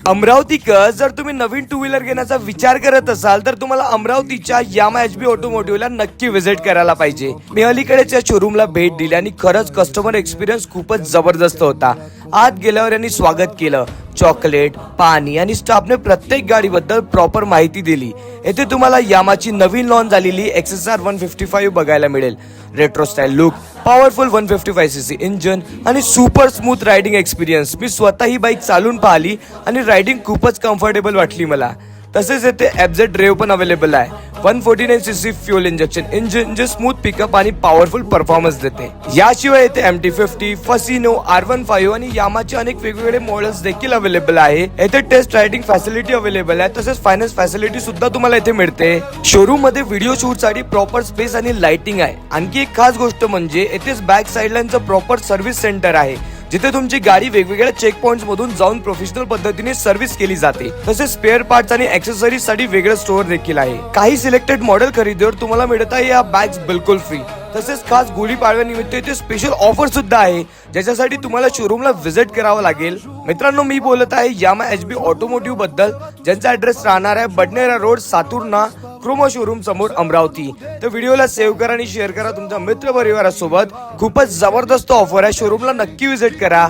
अमरावतीकर जर तुम्ही नवीन two wheeler घेण्याचा विचार करत असाल तर तुम्हाला अमरावतीच्या यामा एचबी ऑटोमोटिव्हला नक्की व्हिजिट करायला पाहिजे। मी अलीकडेच या शोरूमला भेट दिली आणि खरंच कस्टमर एक्सपिरियन्स खूपच जबरदस्त होता। आत गेल्यावर यांनी स्वागत केलं, चॉकलेट, पाणी आणि स्टाफने प्रत्येक गाडीबद्दल प्रॉपर माहिती दिली। येथे तुम्हाला यामाची नवीन लॉन्च झालेली XSR 155 बघायला मिळेल। Retro style look, powerful 155cc engine आणि सुपर स्मूथ रायडिंग एक्सपिरियन्स। मी स्वतः ही बाईक चालून पाहिली आणि रायडिंग खूपच कम्फर्टेबल वाटली मला। तसेच येथे FZ ड्राइव्ह पण अवेलेबल आहे। 149cc फ्युएल इंजेक्शन इंजिन जे स्मूथ पिकअप आणि पॉवरफुल परफॉर्मन्स देते। याशिवाय येथे MT50, फसिनो, R15 आणि यामाचे अनेक वेगवेगळे मॉडेल्स देखील अवेलेबल आहे। येथे टेस्ट रायडिंग फॅसिलिटी अवेलेबल आहे, तसेच फायनान्स फॅसिलिटी सुद्धा तुम्हाला येथे मिळते। शोरूम मध्ये व्हिडिओ शूट साठी प्रॉपर स्पेस आणि लाइटिंग आहे। आणखी एक खास गोष्ट म्हणजे येथेच बॅक साइडलाईनचं प्रॉपर सर्व्हिस सेंटर आहे, जिथे तुमची गाडी वेगवेगळ्या चेक पॉइंट्स मधून जाऊन प्रोफेशनल पद्धतीने सर्व्हिस केली जाते। तसेच स्पेअर पार्ट्स आणि एक्सेसरीज साठी वेगळं स्टोअर देखील आहे। काही सिलेक्टेड मॉडेल खरेदीवर तुम्हाला मिळत आहे या बॅग्स बिलकुल फ्री। तसेच खास गुढीपाडव्यानिमित्त इथे स्पेशल ऑफर सुद्धा आहे, ज्याच्यासाठी तुम्हाला शोरूमला व्हिजिट करावं लागेल। मित्रांनो, मी बोलत आहे यामा एचबी ऑटोमोटिव्ह बद्दल, ज्यांचा ऍड्रेस राहणार आहे बडनेरा रोड, सातूर्णा, क्रोमा शोरूम समोर, अमरावती। तर व्हिडिओला सेव्ह करा आणि शेअर करा तुमच्या मित्र परिवारासोबत। खूपच जबरदस्त ऑफर आहे, शोरूमला नक्की व्हिजिट करा।